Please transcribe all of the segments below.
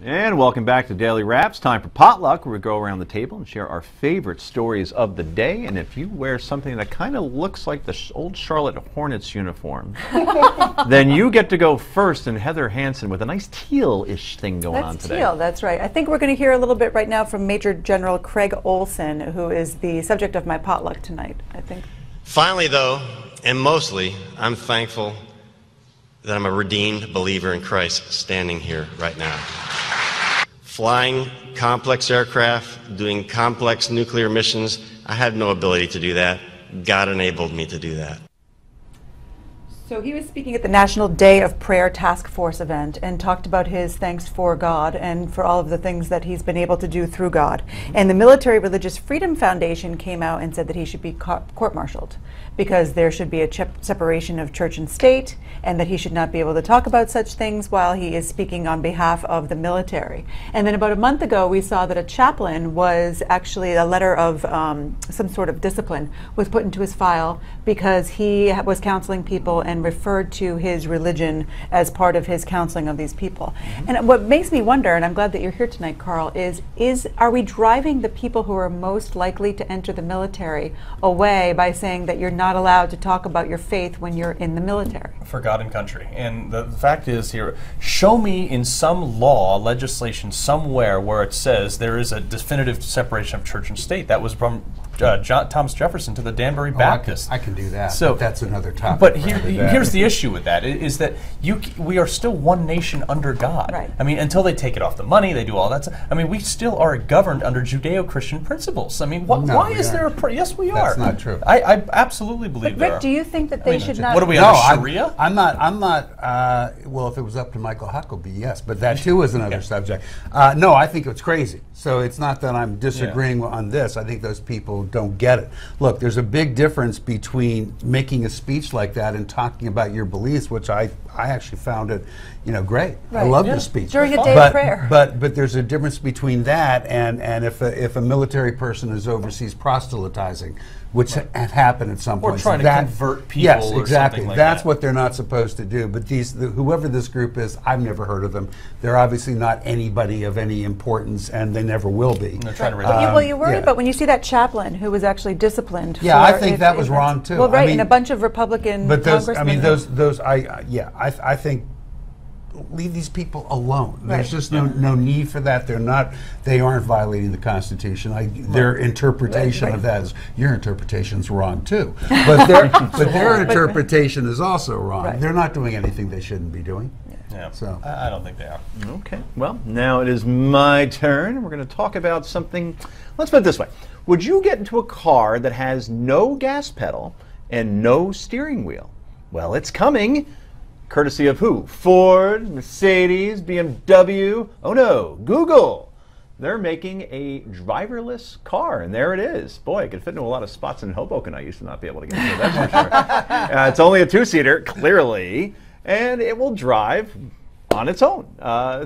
And welcome back to Daily Wraps. Time for Potluck, where we go around the table and share our favorite stories of the day. And if you wear something that kind of looks like the old Charlotte Hornets uniform, then you get to go first. And Heather Hansen with a nice teal-ish thing going on today. Teal, that's right. I think we're going to hear a little bit right now from Major General Craig Olson, who is the subject of my potluck tonight, I think. Finally, though, and mostly, I'm thankful that I'm a redeemed believer in Christ standing here right now. Flying complex aircraft, doing complex nuclear missions, I had no ability to do that. God enabled me to do that. So he was speaking at the National Day of Prayer Task Force event and talked about his thanks for God and for all of the things that he's been able to do through God. And the Military Religious Freedom Foundation came out and said that he should be court-martialed because there should be a separation of church and state, and that he should not be able to talk about such things while he is speaking on behalf of the military. And then about a month ago, we saw that a chaplain was actually, a letter of some sort of discipline was put into his file because he was counseling people and referred to his religion as part of his counseling of these people. And what makes me wonder, and I'm glad that you're here tonight, Carl, is are we driving the people who are most likely to enter the military away by saying that you're not allowed to talk about your faith when you're in the military? For God and country. And the fact is here, show me in some law, legislation somewhere where it says there is a definitive separation of church and state. That was from Thomas Jefferson to the Danbury Baptist. I can do that, so, but that's another topic. But here's the issue with that, is that we are still one nation under God. Right. I mean, until they take it off the money, they do all that stuff. I mean, we still are governed under Judeo-Christian principles. I mean, why is there yes, we are. That's not true. I absolutely believe But Rick, do you think that they should not... What are we, under Sharia? I'm not, well, if it was up to Michael Huckabee, yes, but that too is another subject. No, I think it's crazy. So it's not that I'm disagreeing on this. I think those people don't get it. Look, there's a big difference between making a speech like that and talking about your beliefs, which I actually found it, great. Right. I love the speech. During a day of prayer. But there's a difference between that and if a military person is overseas proselytizing, which had happened at some point. Or trying to convert people. Yes, or exactly. Something like That's that. what they're not supposed to do. But whoever this group is, I've never heard of them. They're obviously not anybody of any importance, and they never will be. They're trying to Well, you worry about when you see that chaplain who was actually disciplined. Yeah, I think that was wrong too. Well, right, I mean, and a bunch of Republican congressmen. I mean, I think leave these people alone. Right. There's just no need for that. They aren't violating the Constitution. Their interpretation of that is, your interpretation's wrong too. But their interpretation is also wrong. Right. They're not doing anything they shouldn't be doing. Yeah. So I don't think they are. Okay, well, now it is my turn. We're going to talk about something, let's put it this way. Would you get into a car that has no gas pedal and no steering wheel? Well, it's coming. Courtesy of who? Ford, Mercedes, BMW. Oh no, Google. They're making a driverless car, and there it is. Boy, it could fit into a lot of spots in Hoboken I used to not be able to get into, that's for sure. It's only a two-seater, clearly, and it will drive on its own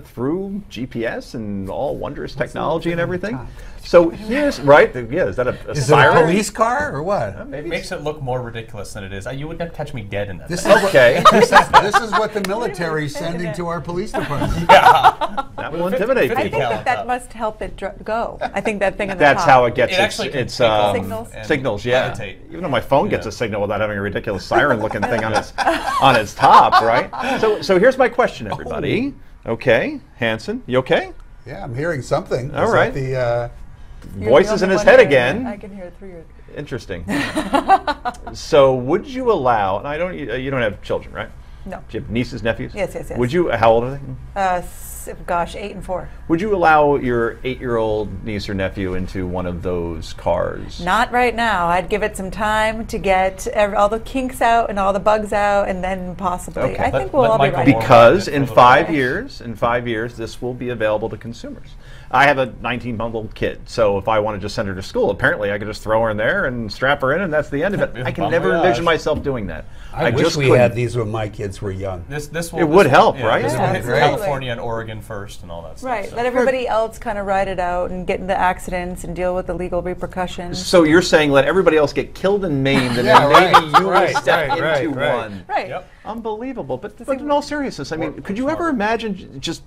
through GPS and all wondrous technology and everything. So here's, right, is that a is siren? it a police car or what? It makes it look more ridiculous than it is. You would not catch me dead in that This thing. is Okay. this is what the military is sending to our police department. That will intimidate I think people. that must help it go. I think that thing on the That's top. how it gets It actually can its take off Signals? and signals, yeah. levitate. Even though my phone gets a signal without having a ridiculous siren-looking thing on its top, right? So here's my question, everybody. Okay, Hansen, you okay? Yeah, I'm hearing something. All Is right. that You're Voices the in only his one head hearing again. it. I can hear it through your... Interesting. So would you allow? And I don't. You don't have children, right? No. Do you have nieces, nephews? Yes. Would you? How old are they? Gosh, 8 and 4. Would you allow your 8-year-old niece or nephew into one of those cars? Not right now. I'd give it some time to get all the kinks out and all the bugs out, and then possibly. Okay. I think we'll all be Michael ready. Moore Because ride it in for a little 5 while. years, this will be available to consumers. I have a 19-month-old kid, so if I want to just send her to school, apparently I could just throw her in there and strap her in, and that's the end of it. I can never envision myself doing that. I wish just we couldn't. had these when my kids were young. This will, It would help, yeah, right? This Yeah, will hit absolutely. California and Oregon in first and all that stuff. Right. So. Let everybody else kind of ride it out and get into accidents and deal with the legal repercussions. So you're saying let everybody else get killed and maimed, and Yeah, then maybe right, you right, will step right, into right. one. Right. Yep. Unbelievable. But in all seriousness, I mean, could you ever imagine just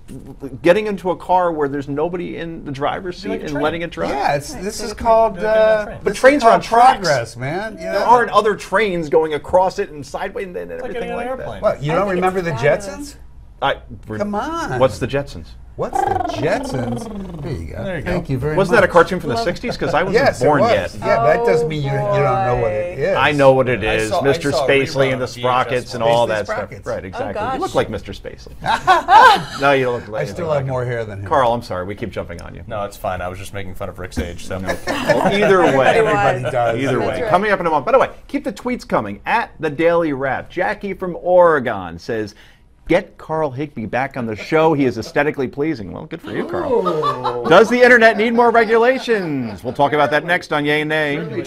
getting into a car where there's nobody in the driver's seat like a and train. letting it drive? Yeah, this is called. Like a train. But this is trains are on called tracks. progress, man. Yeah. There aren't other trains going across it and sideways and Like everything getting on like an that. airplane. What, you I don't think remember it's the fabulous. Jetsons? Come on. What's the Jetsons? What's the Jetsons? There you go. There you go. Thank you very Wasn't much. that a cartoon from the 60s? Because I wasn't Yes, born it was. yet. Yeah, but that doesn't mean you don't know what it boy. is. I know what it I is, saw- I Mr. saw a Spacely rerun and the of VHS Sprockets and one. all Spacely that stuff. Sprockets. Right, exactly. gosh. You look like Mr. Spacely. No, you don't look like I anything still like have him. more hair than him. Carl, I'm sorry. We keep jumping on you. No, it's fine. I was just making fun of Rick's age. So. Well, either way. Everybody does. Either That's way. right. Coming up in a moment. By the way, keep the tweets coming. At The Daily Wrap. Jackie from Oregon says, get Carl Higbie back on the show. He is aesthetically pleasing. Well, good for you, Carl. Does the internet need more regulations? We'll talk about that next on Yay and Nay.